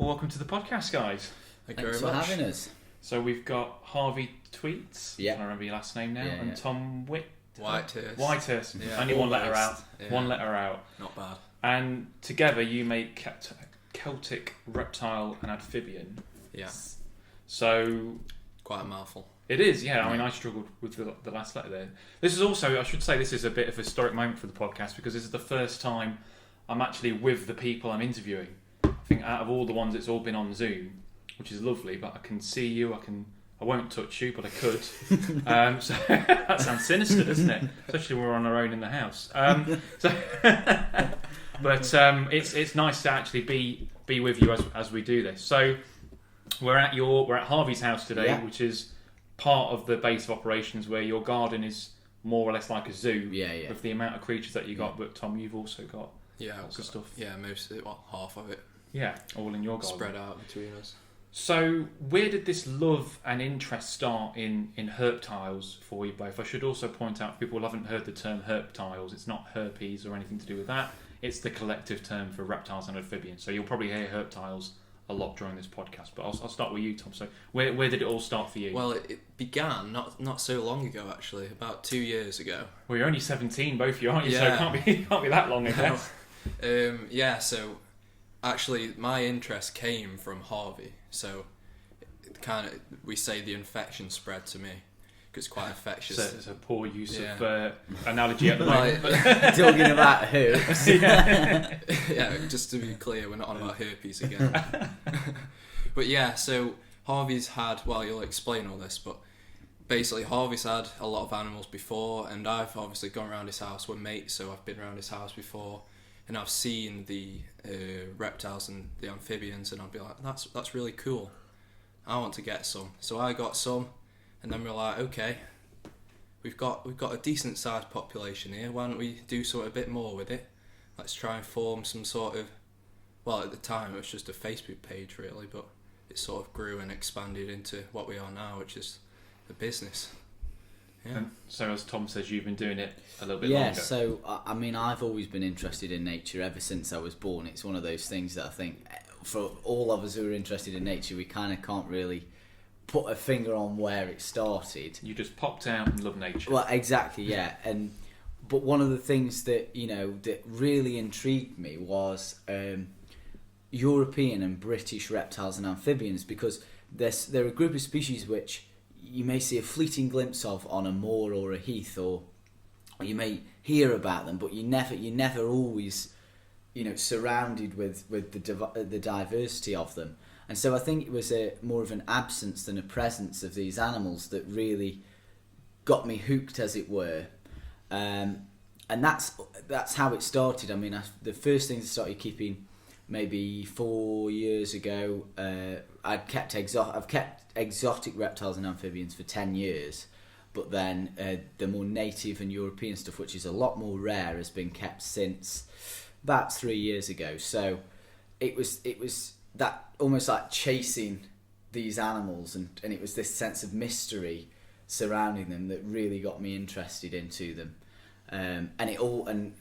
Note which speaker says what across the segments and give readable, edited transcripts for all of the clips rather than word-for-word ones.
Speaker 1: welcome to the podcast, guys.
Speaker 2: Thanks for having us.
Speaker 1: So we've got Harvey Tweats, I remember your last name now, and Tom Whitehurst.
Speaker 3: Yeah,
Speaker 1: only one letter out.
Speaker 3: Yeah.
Speaker 1: One letter out.
Speaker 3: Not bad.
Speaker 1: And together you make Celtic Reptile and Amphibian.
Speaker 3: Yeah.
Speaker 1: So
Speaker 3: quite a mouthful.
Speaker 1: It is, yeah. I mean, I struggled with the last letter there. This is also, I should say, this is a bit of a historic moment for the podcast because this is the first time I'm actually with the people I'm interviewing. I think out of all the ones, it's all been on Zoom, which is lovely. But I can see you. I won't touch you, but I could. So that sounds sinister, doesn't it? Especially when we're on our own in the house. It's nice to actually be with you as we do this. So we're at Harvey's house today, which is part of the base of operations where your garden is more or less like a zoo with the amount of creatures that you got. But Tom, you've also got lots of stuff.
Speaker 3: Yeah, most of it, half of it.
Speaker 1: Yeah, all in your garden.
Speaker 3: Spread out between us.
Speaker 1: So where did this love and interest start in herptiles for you both? I should also point out, if people haven't heard the term herptiles, it's not herpes or anything to do with that. It's the collective term for reptiles and amphibians. So you'll probably hear herptiles a lot during this podcast, but I'll start with you, Tom. So where did it all start for you?
Speaker 3: Well, it began not so long ago, actually, about 2 years ago.
Speaker 1: Well, you're only 17, both of you, aren't you?
Speaker 3: Yeah.
Speaker 1: So it can't be that long ago.
Speaker 3: So actually my interest came from Harvey. So we say the infection spread to me because it's quite infectious.
Speaker 1: So it's a poor use of analogy at the moment.
Speaker 2: Talking about herpes.
Speaker 3: Yeah, just to be clear, we're not on about herpes again. But yeah, so Harvey's had, well, you'll explain all this, but basically Harvey's had a lot of animals before, and I've obviously gone around his house. We're mates, so I've been around his house before, and I've seen the reptiles and the amphibians, and I'd be like, that's really cool. I want to get some. So I got some, and then we're like, okay, we've got a decent sized population here. Why don't we do something a bit more with it? Let's try and form some sort of, well, at the time it was just a Facebook page really, but it sort of grew and expanded into what we are now, which is a business. Yeah.
Speaker 1: And so as Tom says, you've been doing it a little bit longer.
Speaker 2: Yeah, so I mean, I've always been interested in nature ever since I was born. It's one of those things that I think for all of us who are interested in nature, we kind of can't really put a finger on where it started.
Speaker 1: You just popped out and love nature.
Speaker 2: Well, exactly, yeah. But one of the things that that really intrigued me was European and British reptiles and amphibians, because they're a group of species which you may see a fleeting glimpse of on a moor or a heath, or you may hear about them, but you're never always surrounded with the diversity of them. And so I think it was more of an absence than a presence of these animals that really got me hooked, as it were. And that's how it started. I mean, the first things I started keeping maybe 4 years ago. I've kept exotic reptiles and amphibians for 10 years, but then the more native and European stuff, which is a lot more rare, has been kept since about 3 years ago. So it was that almost like chasing these animals, and it was this sense of mystery surrounding them that really got me interested into them. And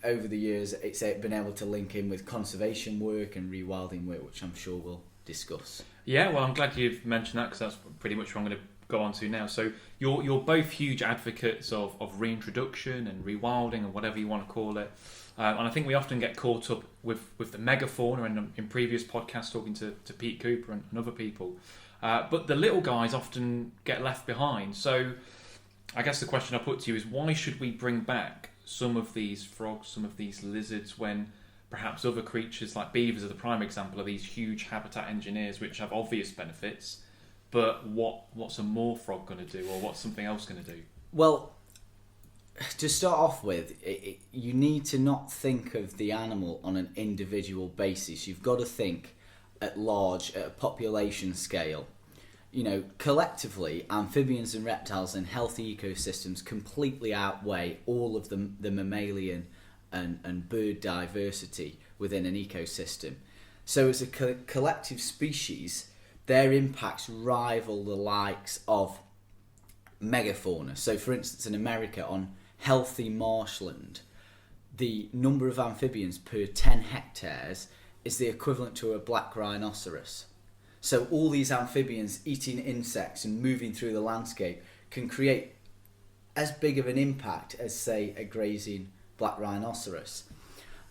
Speaker 2: over the years, it's been able to link in with conservation work and rewilding work, which I'm sure we'll discuss.
Speaker 1: Yeah, well, I'm glad you've mentioned that, because that's pretty much what I'm going to go on to now. So you're both huge advocates of reintroduction and rewilding, and whatever you want to call it. And I think we often get caught up with the megafauna, and in previous podcasts talking to Pete Cooper and other people. But the little guys often get left behind. So I guess the question I put to you is, why should we bring back some of these frogs, some of these lizards, when perhaps other creatures like beavers are the prime example of these huge habitat engineers which have obvious benefits, but what's a moor frog going to do, or what's something else going to do?
Speaker 2: Well, to start off with, you need to not think of the animal on an individual basis. You've got to think at large, at a population scale. Collectively, amphibians and reptiles in healthy ecosystems completely outweigh all of the mammalian and bird diversity within an ecosystem. So as a collective species, their impacts rival the likes of megafauna. So for instance, in America, on healthy marshland, the number of amphibians per 10 hectares is the equivalent to a black rhinoceros. So all these amphibians eating insects and moving through the landscape can create as big of an impact as, say, a grazing black rhinoceros.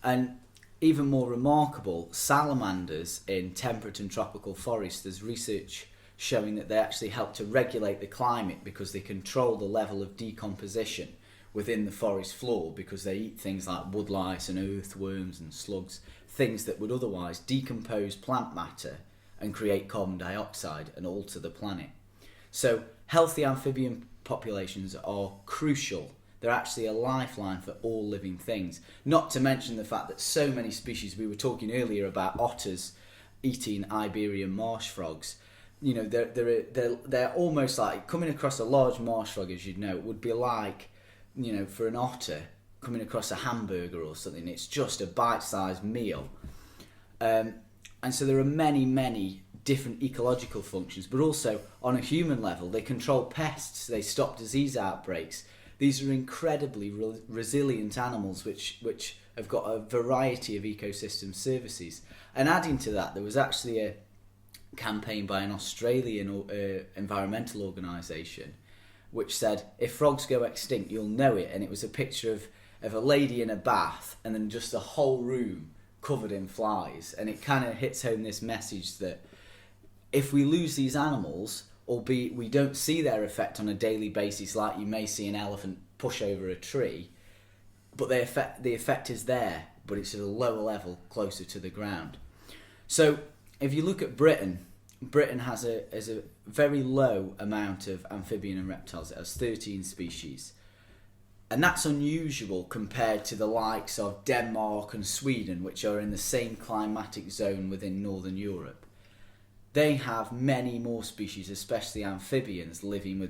Speaker 2: And even more remarkable, salamanders in temperate and tropical forests, there's research showing that they actually help to regulate the climate because they control the level of decomposition within the forest floor, because they eat things like woodlice and earthworms and slugs, things that would otherwise decompose plant matter and create carbon dioxide and alter the planet. So healthy amphibian populations are crucial. They're actually a lifeline for all living things. Not to mention the fact that so many species, we were talking earlier about otters eating Iberian marsh frogs. You know, they're almost like coming across a large marsh frog, as you'd know, it would be like, you know, for an otter coming across a hamburger or something. It's just a bite-sized meal. And so there are many, many different ecological functions, but also on a human level, they control pests, they stop disease outbreaks. These are incredibly resilient animals which have got a variety of ecosystem services. And adding to that, there was actually a campaign by an Australian environmental organisation which said, if frogs go extinct, you'll know it. And it was a picture of a lady in a bath and then just the whole room covered in flies. And it kind of hits home this message that if we lose these animals, albeit we don't see their effect on a daily basis like you may see an elephant push over a tree, but the effect is there, but it's at a lower level, closer to the ground. So if you look at Britain has a very low amount of amphibian and reptiles. It has 13 species. And that's unusual compared to the likes of Denmark and Sweden, which are in the same climatic zone within Northern Europe. They have many more species, especially amphibians, living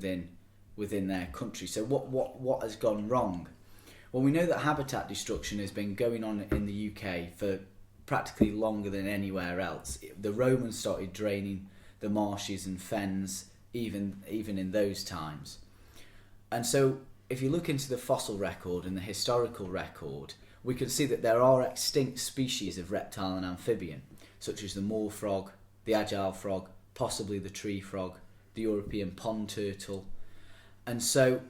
Speaker 2: within their country. So what has gone wrong? Well, we know that habitat destruction has been going on in the UK for practically longer than anywhere else. The Romans started draining the marshes and fens even in those times. And so if you look into the fossil record and the historical record, we can see that there are extinct species of reptile and amphibian, such as the moor frog, the agile frog, possibly the tree frog, the European pond turtle. And so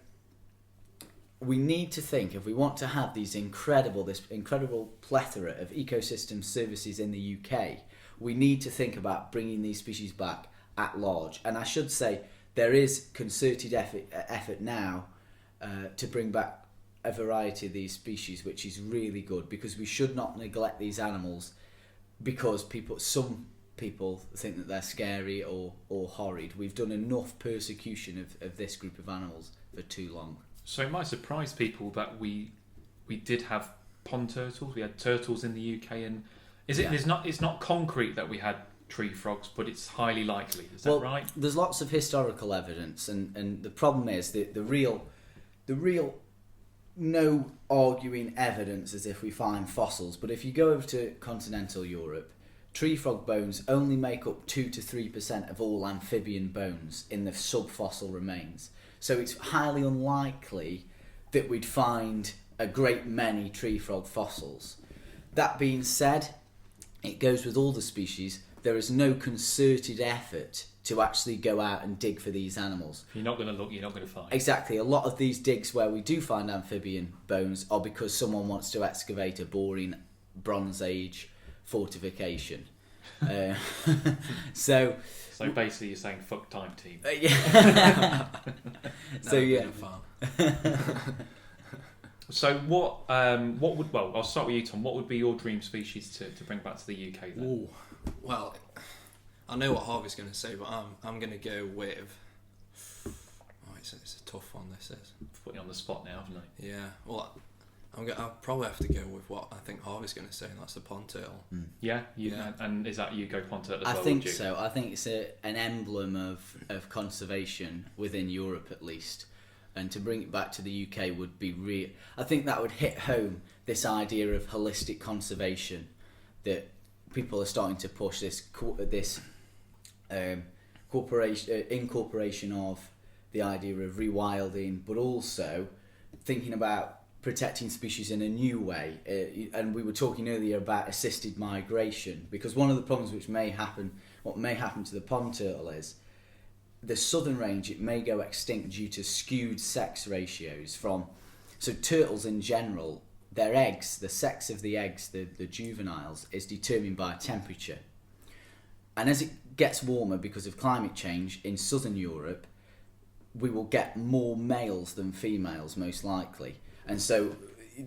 Speaker 2: we need to think, if we want to have this incredible plethora of ecosystem services in the UK, we need to think about bringing these species back at large. And I should say, there is concerted effort now to bring back a variety of these species, which is really good, because we should not neglect these animals because some people think that they're scary or horrid. We've done enough persecution of this group of animals for too long.
Speaker 1: So it might surprise people that we did have pond turtles. We had turtles in the UK, and it's not concrete that we had tree frogs, but it's highly likely. Is that right?
Speaker 2: There's lots of historical evidence, and the problem is that the real no arguing evidence is if we find fossils. But if you go over to continental Europe, tree frog bones only make up 2 to 3% of all amphibian bones in the subfossil remains. So it's highly unlikely that we'd find a great many tree frog fossils. That being said, it goes with all the species. There is no concerted effort to actually go out and dig for these animals.
Speaker 1: If you're not going to look, you're not going to find.
Speaker 2: Exactly. A lot of these digs where we do find amphibian bones are because someone wants to excavate a boring Bronze Age fortification. So
Speaker 3: basically, you're saying "fuck time, team."
Speaker 2: Yeah. So yeah.
Speaker 1: So what would I'll start with you, Tom. What would be your dream species to bring back to the UK then?
Speaker 3: Ooh. Well, I know what Harvey's going to say, but I'm going to go with. Oh, it's a tough one. This is.
Speaker 1: Put you on the spot now, haven't I?
Speaker 3: Yeah. Well, I'll probably have to go with what I think Harvey's going to say, and that's the pond turtle.
Speaker 1: Yeah. And is that you go pond turtle as well?
Speaker 2: I think so. I think it's an emblem of conservation within Europe, at least. And to bring it back to the UK would be real. I think that would hit home this idea of holistic conservation that people are starting to push. This incorporation of the idea of rewilding, but also thinking about protecting species in a new way. And we were talking earlier about assisted migration, because one of the problems what may happen to the pond turtle is the southern range, it may go extinct due to skewed sex ratios so turtles in general, their eggs, the sex of the eggs, the juveniles, is determined by temperature. And as it gets warmer because of climate change in southern Europe, we will get more males than females most likely. And so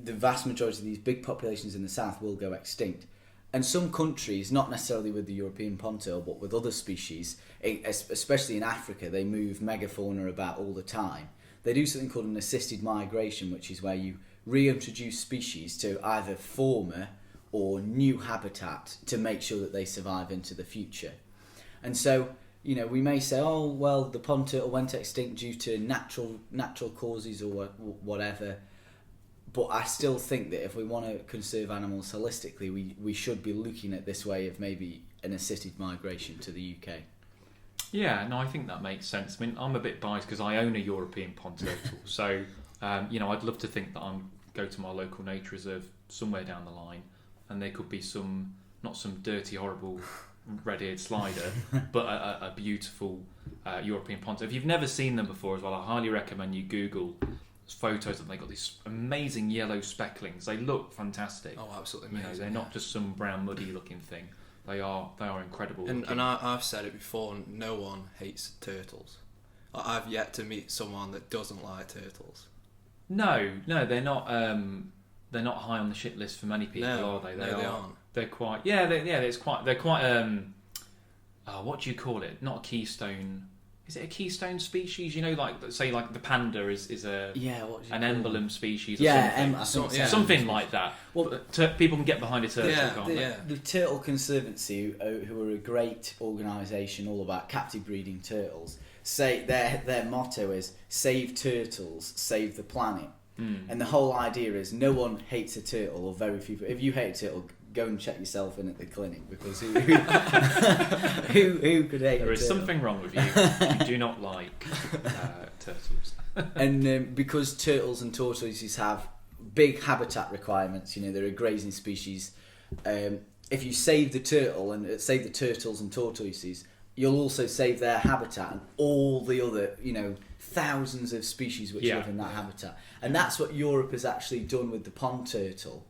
Speaker 2: the vast majority of these big populations in the south will go extinct. And some countries, not necessarily with the European pond turtle, but with other species, especially in Africa, they move megafauna about all the time. They do something called an assisted migration, which is where you reintroduce species to either former or new habitat to make sure that they survive into the future. And so, we may say, oh, well, the pond turtle went extinct due to natural causes or whatever. But I still think that if we want to conserve animals holistically, we should be looking at this way of maybe an assisted migration to the UK.
Speaker 1: Yeah, no, I think that makes sense. I mean, I'm a bit biased because I own a European pond turtle. So, I'd love to think that I'm go to my local nature reserve somewhere down the line, and there could be not some dirty, horrible red-eared slider, but a beautiful European pond turtle. If you've never seen them before as well, I highly recommend you Google photos of them. They've got these amazing yellow specklings. They look fantastic.
Speaker 3: Oh, absolutely amazing.
Speaker 1: They're not just some brown muddy looking thing. They are incredible.
Speaker 3: And I've said it before, no one hates turtles. I've yet to meet someone that doesn't like turtles.
Speaker 1: No, they're not. They're not high on the shit list for many people, are they?
Speaker 3: They aren't.
Speaker 1: They're quite. Yeah, They're quite. What do you call it? Not a keystone. Is it a keystone species? Like the panda is an emblem species. Or something. Something like that. Well, people can get behind a turtle, can't they?
Speaker 2: The Turtle Conservancy, who are a great organisation all about captive breeding turtles, say their motto is "Save turtles, save the planet." And the whole idea is no one hates a turtle, or very few. If you hate a turtle, go and check yourself in at the clinic, because who could hate?
Speaker 1: There is something wrong with you. You do not like turtles.
Speaker 2: And because turtles and tortoises have big habitat requirements, they're a grazing species. If you save the turtle and save the turtles and tortoises, you'll also save their habitat and all the other, thousands of species which live in that habitat. And that's what Europe has actually done with the pond turtle.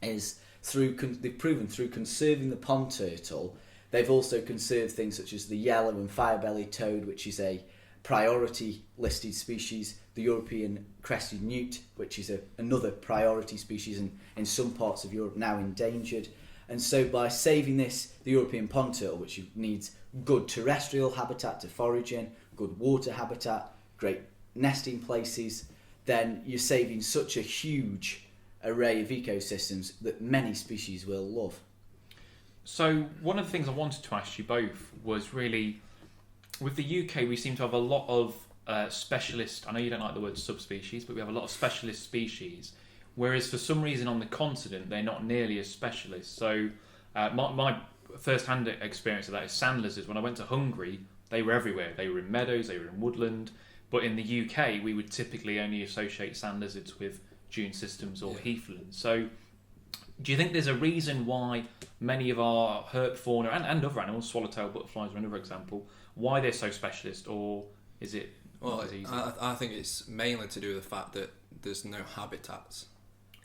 Speaker 2: Is they've proven through conserving the pond turtle, they've also conserved things such as the yellow and fire-bellied toad, which is a priority listed species, the European crested newt, which is another priority species and in some parts of Europe now endangered. And so by saving the European pond turtle, which needs good terrestrial habitat to forage in, good water habitat, great nesting places, then you're saving such a huge array of ecosystems that many species will love.
Speaker 1: So one of the things I wanted to ask you both was really, with the UK, we seem to have a lot of specialist, I know you don't like the word subspecies, but we have a lot of specialist species, whereas for some reason on the continent, they're not nearly as specialist. So my first-hand experience of that is sand lizards. When I went to Hungary, they were everywhere. They were in meadows, they were in woodland, but in the UK, we would typically only associate sand lizards with dune systems or heathlands. So do you think there's a reason why many of our herp fauna and other animals, swallowtail butterflies are another example, why they're so specialist, or is it not as easy?
Speaker 3: I think it's mainly to do with the fact that there's no habitats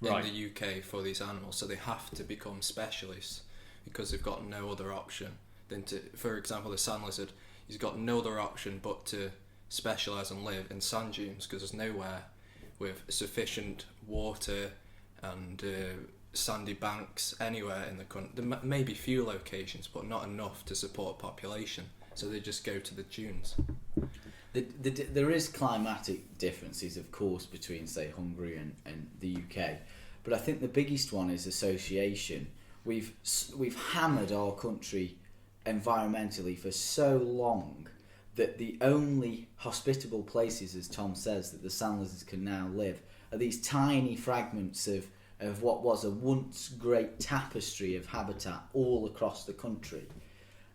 Speaker 3: in the UK for these animals, so they have to become specialists because they've got no other option than to, for example, the sand lizard, he's got no other option but to specialise and live in sand dunes because there's nowhere with sufficient water and sandy banks anywhere in the country. There may be few locations, but not enough to support a population, so they just go to the dunes.
Speaker 2: There is climatic differences, of course, between, say, Hungary and the UK, but I think the biggest one is association. We've hammered our country environmentally for so long that the only hospitable places, as Tom says, that the sand lizards can now live are these tiny fragments of what was a once great tapestry of habitat all across the country.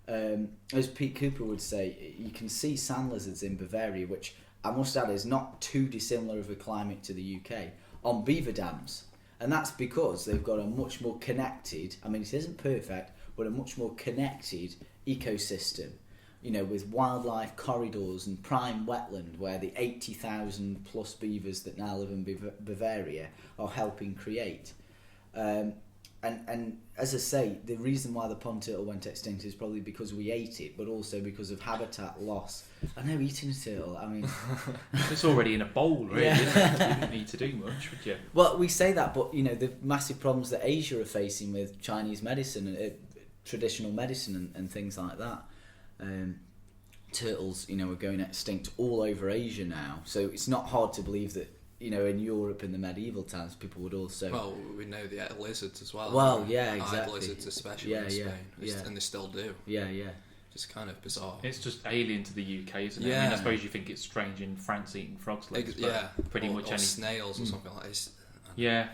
Speaker 2: As Pete Cooper would say, you can see sand lizards in Bavaria, which I must add is not too dissimilar of a climate to the UK, on beaver dams. And that's because they've got a much more connected, I mean, it isn't perfect, but a much more connected ecosystem, you know, with wildlife corridors and prime wetland where the 80,000 plus beavers that now live in Bavaria are helping create. And as I say, the reason why the pond turtle went extinct is probably because we ate it, but also because of habitat loss. I know, eating a turtle, I mean...
Speaker 1: It's already in a bowl, really,
Speaker 2: Yeah.
Speaker 1: isn't it? You didn't need to do much, would you?
Speaker 2: Well, we say that, but, you know, the massive problems that Asia are facing with Chinese medicine, traditional medicine and things like that. Turtles, you know, are going extinct all over Asia now. So it's not hard to believe that, you know, in Europe in the medieval times, people would also...
Speaker 3: Well, we know they ate lizards as well.
Speaker 2: Well, yeah,
Speaker 3: Eyed
Speaker 2: exactly.
Speaker 3: lizards, especially in Spain, and they still do.
Speaker 2: Yeah, yeah.
Speaker 3: It's kind of bizarre.
Speaker 1: It's just alien to the UK, isn't it?
Speaker 3: Yeah.
Speaker 1: I mean, I suppose you think it's strange in France eating frogs' legs, but pretty much
Speaker 3: or
Speaker 1: any...
Speaker 3: snails or something like this.
Speaker 1: Yeah.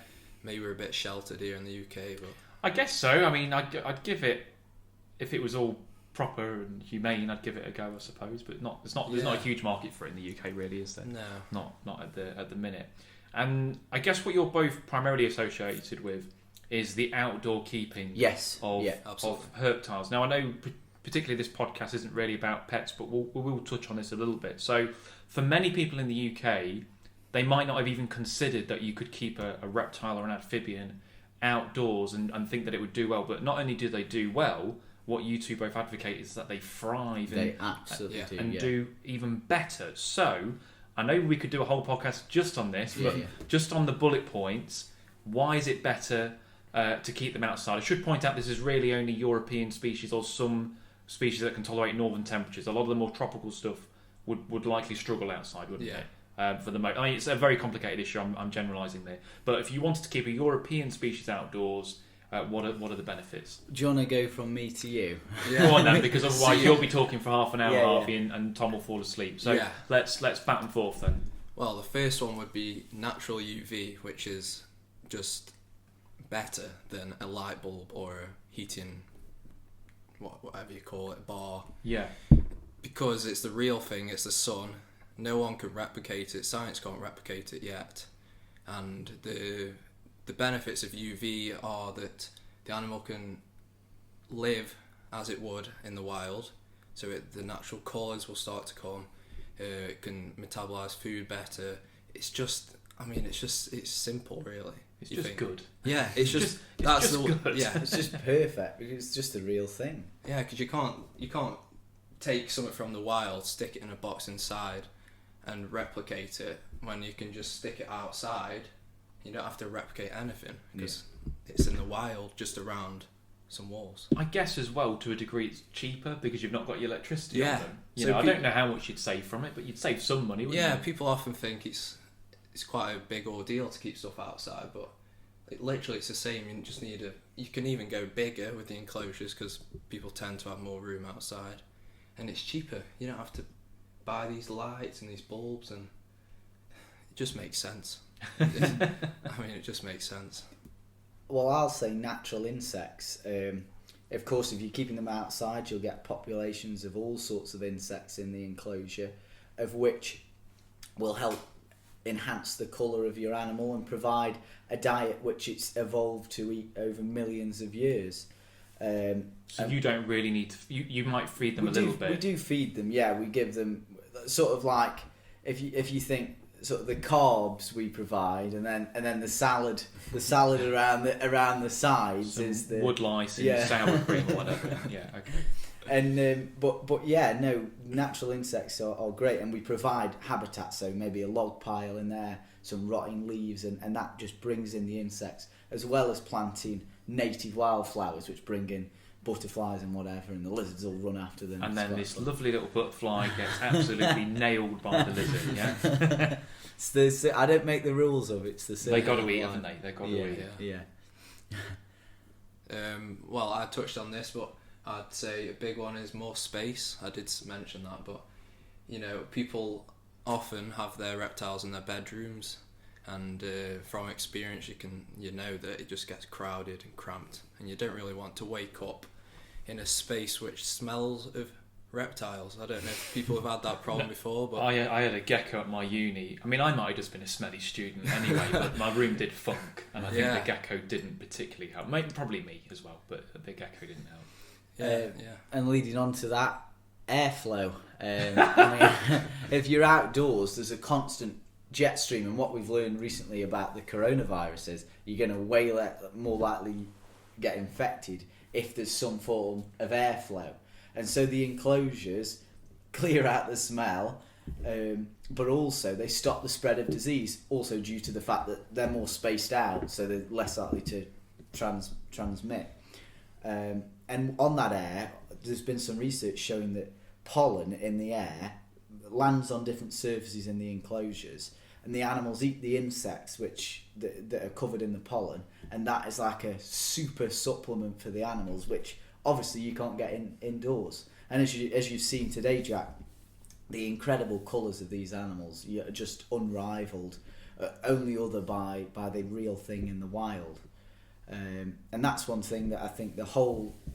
Speaker 3: Maybe we're a bit sheltered here in the UK, but...
Speaker 1: I guess so. I mean, I'd give it, if it was all proper and humane, I'd give it a go, I suppose. But there's not a huge market for it in the UK, really, is there?
Speaker 3: No.
Speaker 1: Not at the minute. And I guess what you're both primarily associated with is the outdoor keeping of reptiles. Now, I know particularly this podcast isn't really about pets, but we will touch on this a little bit. So for many people in the UK, they might not have even considered that you could keep a reptile or an amphibian outdoors and think that it would do well. But not only do they do well, what you two both advocate is that they thrive and do even better. So I know we could do a whole podcast just on this, but just on the bullet points, why is it better to keep them outside? I should point out this is really only European species or some species that can tolerate northern temperatures. A lot of the more tropical stuff would likely struggle outside, wouldn't it? For the I mean, it's a very complicated issue. I'm generalising there, but if you wanted to keep a European species outdoors, what are the benefits?
Speaker 2: Do you want to go from me to you?
Speaker 1: Go on then, because otherwise you'll be talking for half an hour, Harvey, and Tom will fall asleep. So let's back and forth then.
Speaker 3: Well, the first one would be natural UV, which is just better than a light bulb or a heating, whatever you call it, bar.
Speaker 1: Yeah.
Speaker 3: Because it's the real thing. It's the sun. No one can replicate it. Science can't replicate it yet. And the benefits of UV are that the animal can live as it would in the wild. So the natural colours will start to come. It can metabolise food better. It's just, it's simple, really.
Speaker 1: It's just good.
Speaker 3: Yeah, it's just
Speaker 1: good.
Speaker 3: Yeah,
Speaker 2: It's just perfect because it's just the real thing.
Speaker 3: Yeah, because you can't take something from the wild, stick it in a box inside, and replicate it when you can just stick it outside. You don't have to replicate anything because it's in the wild, just around some walls.
Speaker 1: I guess as well, to a degree, it's cheaper because you've not got your electricity on them. I don't know how much you'd save from it, but you'd save some money, wouldn't you?
Speaker 3: Yeah, people often think it's quite a big ordeal to keep stuff outside, but literally it's the same. You just need you can even go bigger with the enclosures because people tend to have more room outside, and it's cheaper. You don't have to buy these lights and these bulbs, and it just makes sense. It just makes sense.
Speaker 2: Well, I'll say natural insects. Of course, if you're keeping them outside, you'll get populations of all sorts of insects in the enclosure, of which will help enhance the colour of your animal and provide a diet which it's evolved to eat over millions of years.
Speaker 1: So you don't really need to... You might feed them a little bit.
Speaker 2: We do feed them, yeah. We give them sort of like... If you think... sort of the carbs we provide, and then the salad around the sides is the
Speaker 1: wood lice and sour cream or whatever. Yeah, okay.
Speaker 2: And but yeah, no, natural insects are great, and we provide habitat. So maybe a log pile in there, some rotting leaves, and that just brings in the insects, as well as planting native wildflowers, which bring in butterflies and whatever, and the lizards will run after them.
Speaker 1: And then this lovely little butterfly gets absolutely nailed by the lizard. Yeah,
Speaker 2: I don't make the rules of it. It's the same.
Speaker 1: They got to eat, haven't they? They got to eat.
Speaker 2: Yeah.
Speaker 3: Well, I touched on this, but I'd say a big one is more space. I did mention that, but people often have their reptiles in their bedrooms, and from experience, you know that it just gets crowded and cramped, and you don't really want to wake up in a space which smells of reptiles. I don't know if people have had that problem before, but
Speaker 1: I had a gecko at my uni. I mean, I might have just been a smelly student anyway, but my room did funk, and I think the gecko didn't particularly help. Maybe, probably me as well, but the gecko didn't help.
Speaker 2: And leading on to that, airflow. I mean, if you're outdoors, there's a constant jet stream, and what we've learned recently about the coronavirus is you're going to way more likely get infected if there's some form of airflow. And so the enclosures clear out the smell, but also they stop the spread of disease, also due to the fact that they're more spaced out, so they're less likely to transmit. And on that air, there's been some research showing that pollen in the air lands on different surfaces in the enclosures, and the animals eat the insects that are covered in the pollen, and that is like a super supplement for the animals, which obviously you can't get indoors. And as you've seen today, Jack, the incredible colours of these animals are just unrivaled, only other by the real thing in the wild. And that's one thing that I think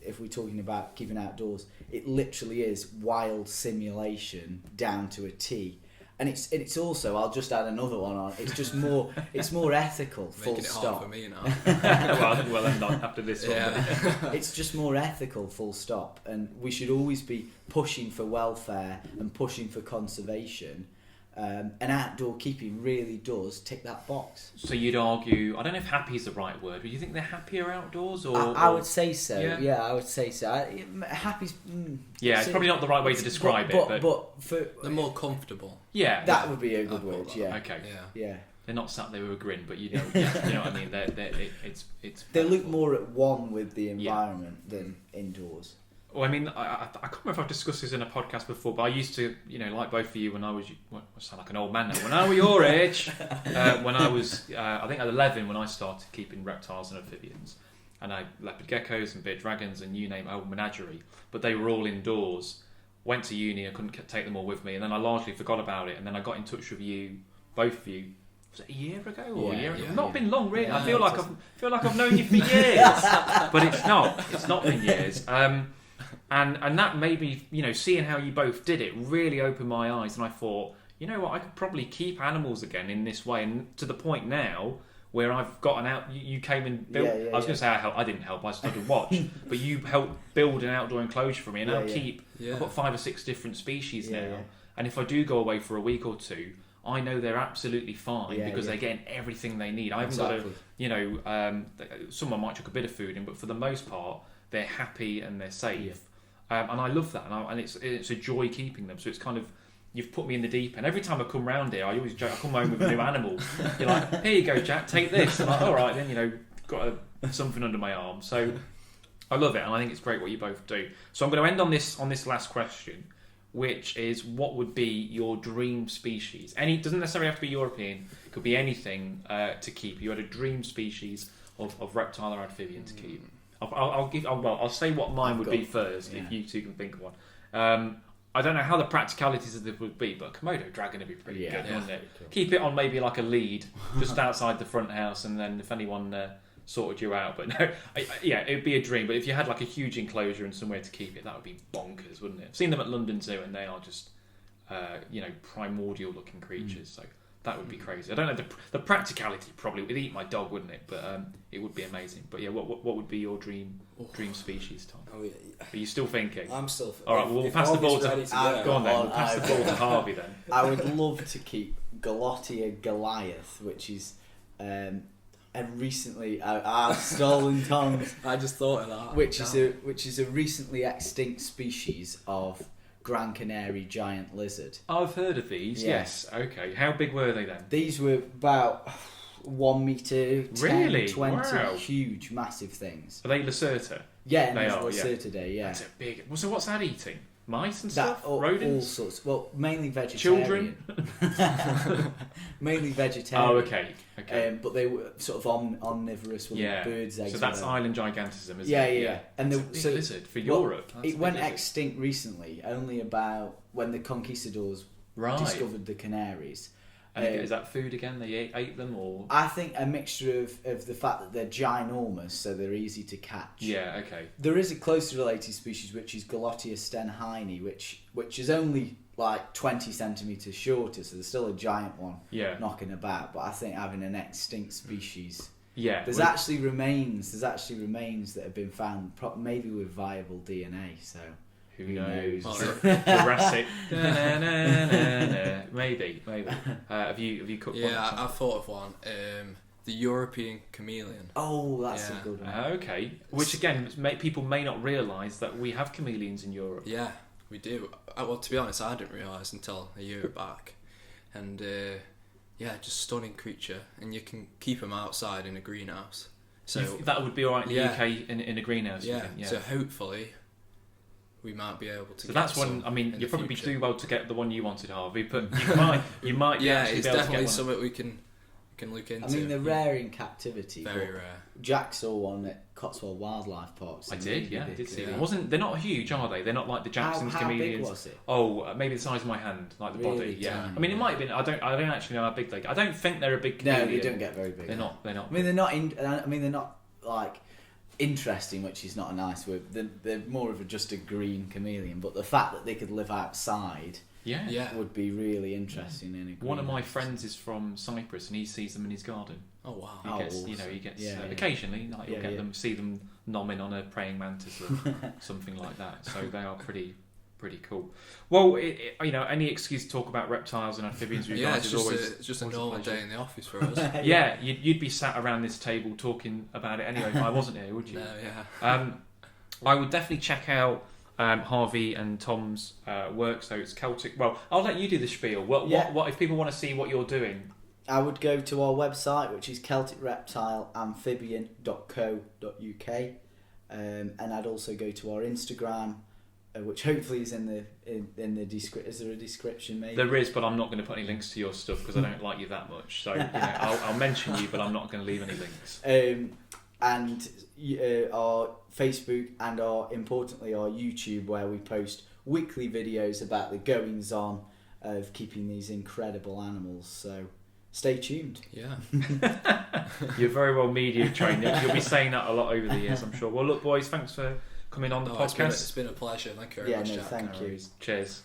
Speaker 2: if we're talking about keeping outdoors, it literally is wild simulation down to a T. And it's also, I'll just add another one on, it's just more ethical, full
Speaker 3: making it
Speaker 2: stop.
Speaker 3: hard for me now.
Speaker 1: well, I'm not after this one.
Speaker 2: It's just more ethical, full stop. And we should always be pushing for welfare and pushing for conservation. And outdoor keeping really does tick that box.
Speaker 1: So you'd argue, I don't know if happy is the right word, but you think they're happier outdoors?
Speaker 2: I would say so.
Speaker 1: Yeah,
Speaker 2: I would say so. Happy's...
Speaker 1: it's probably not the right way to describe it.
Speaker 2: But for,
Speaker 3: they're more comfortable.
Speaker 2: Yeah. That would be a good word, yeah.
Speaker 1: Okay.
Speaker 2: Yeah.
Speaker 1: They're not sat there with a grin, but you know what I mean.
Speaker 2: They look more at one with the environment than indoors.
Speaker 1: Well, I mean, I can't remember if I've discussed this in a podcast before, but I used to, like both of you, when I was, I sound like an old man now, when I was your age, when I was, I think at 11, when I started keeping reptiles and amphibians, and I leopard geckos and bearded dragons and you name it, a whole menagerie, but they were all indoors. Went to uni, I couldn't take them all with me, and then I largely forgot about it, and then I got in touch with you, both of you. Was it a year ago or a year ago? Not been long, really. I feel like I've known you for years, but it's not. It's not been years. And that made me, seeing how you both did it really opened my eyes, and I thought, you know what, I could probably keep animals again in this way, and to the point now where I've gotten out. You came and built. I was going to say I didn't help. I started to watch, but you helped build an outdoor enclosure for me, and I've got 5 or 6 different species now, and if I do go away for a week or two, I know they're absolutely fine because they're getting everything they need. I haven't got to, someone might chuck a bit of food in, but for the most part, they're happy and they're safe. And I love that, and it's a joy keeping them. So it's kind of, you've put me in the deep end. Every time I come round here, I always joke, I come home with a new animal. You're like, here you go, Jack, take this. I'm like, all right, then got something under my arm. So I love it, and I think it's great what you both do. So I'm going to end on this last question, which is, what would be your dream species? Doesn't necessarily have to be European. It could be anything to keep. You had a dream species of reptile or amphibian to keep. I'll say what mine would be first, if you two can think of one. I don't know how the practicalities of it would be, but a Komodo dragon would be pretty good, wouldn't it? Cool. Keep it on maybe like a lead, just outside the front house, and then if anyone sorted you out. But no, it'd be a dream. But if you had like a huge enclosure and somewhere to keep it, that would be bonkers, wouldn't it? I've seen them at London Zoo, and they are just, primordial looking creatures. So that would be crazy. I don't know the practicality. Probably would eat my dog, wouldn't it? But it would be amazing. But yeah, what would be your dream species, Tom?
Speaker 4: Oh, yeah.
Speaker 1: Are you still thinking?
Speaker 4: I'm still.
Speaker 1: All right, we'll pass the ball to. Go on then. We'll pass the ball to Harvey then.
Speaker 2: I would love to keep Gallotia Goliath, which is, and recently I've stolen Tom's.
Speaker 4: I just thought of that.
Speaker 2: Which is a recently extinct species of Gran Canary giant lizard.
Speaker 1: I've heard of these. Yes. Okay. How big were they then? These
Speaker 2: were about 1 meter, 10,
Speaker 1: really?
Speaker 2: 20,
Speaker 1: wow.
Speaker 2: Huge, massive things.
Speaker 1: Are they Lacerta?
Speaker 2: Yeah,
Speaker 1: they are.
Speaker 2: Lacertidae, yeah.
Speaker 1: That's a big. So what's that eating? Mice and
Speaker 2: that,
Speaker 1: stuff? Rodents?
Speaker 2: All sorts. Well, mainly vegetarian.
Speaker 1: Children?
Speaker 2: Mainly vegetarian.
Speaker 1: Oh, okay.
Speaker 2: But they were sort of omnivorous with birds' eggs.
Speaker 1: So that's island gigantism, isn't it?
Speaker 2: Yeah.
Speaker 1: And the lizard for Europe.
Speaker 2: It went extinct recently, only about when the conquistadors discovered the Canaries.
Speaker 1: And is that food again? They ate them, or?
Speaker 2: I think a mixture of the fact that they're ginormous, so they're easy to catch.
Speaker 1: Yeah, okay.
Speaker 2: There is a closely related species, which is Galotia stenheini, which is only like 20 centimetres shorter, so there's still a giant one knocking about. But I think having an extinct species...
Speaker 1: Yeah.
Speaker 2: There's actually remains that have been found, maybe with viable DNA, so...
Speaker 1: Who knows? Jurassic. Maybe. Have you cooked one?
Speaker 3: Yeah, I've thought of one. The European chameleon.
Speaker 2: Oh, that's a good one.
Speaker 1: Okay. Which again, people may not realise that we have chameleons in Europe.
Speaker 3: Yeah, we do. Well, to be honest, I didn't realise until a year back. And just stunning creature. And you can keep them outside in a greenhouse. So
Speaker 1: that would be alright in the UK in a greenhouse.
Speaker 3: Yeah. So hopefully we might be able to.
Speaker 1: So that's one. I mean, you probably do well to get the one you wanted, Harvey. But you might.
Speaker 3: Yeah, it's definitely something we can look into.
Speaker 2: I mean, they're rare in captivity.
Speaker 3: Very rare.
Speaker 2: Jack saw one at Cotswold Wildlife Park.
Speaker 1: I did. Yeah, I did see them. They're not huge, are they? They're not like the Jackson's chameleons.
Speaker 2: How big was it?
Speaker 1: Oh, maybe the size of my hand, like the body. Yeah.
Speaker 2: Tiny.
Speaker 1: I mean, it might have been. I don't actually know how big they. I don't think they're a big chameleon.
Speaker 2: No, they don't get very big.
Speaker 1: They're not.
Speaker 2: I mean, they're not like interesting, which is not a nice word. They're more of just a green chameleon, but the fact that they could live outside would be really interesting in a greenhouse.
Speaker 1: One of my friends is from Cyprus and he sees them in his garden.
Speaker 3: Oh wow.
Speaker 1: He gets occasionally he'll get them, see them nomming on a praying mantis or something like that, so they are pretty cool. Well, any excuse to talk about reptiles and amphibians with you guys is
Speaker 3: it's just a normal day in the office for us.
Speaker 1: Yeah, you'd be sat around this table talking about it anyway if I wasn't here, would you?
Speaker 3: No, yeah.
Speaker 1: I would definitely check out Harvey and Tom's work. So it's Celtic. Well, I'll let you do the spiel. What if people want to see what you're doing?
Speaker 2: I would go to our website, which is celticreptileamphibian.co.uk, and I'd also go to our Instagram, which hopefully is in the description. Is there a description maybe?
Speaker 1: There is, but I'm not going to put any links to your stuff because I don't like you that much. So I'll mention you, but I'm not going to leave any links.
Speaker 2: And our Facebook and importantly our YouTube, where we post weekly videos about the goings on of keeping these incredible animals. So stay tuned.
Speaker 3: Yeah.
Speaker 1: You're very well media trained. You'll be saying that a lot over the years, I'm sure. Well, look, boys, thanks for coming on the podcast.
Speaker 3: It's been a pleasure. Thank you very much, Jack.
Speaker 2: Thank you.
Speaker 1: Cheers.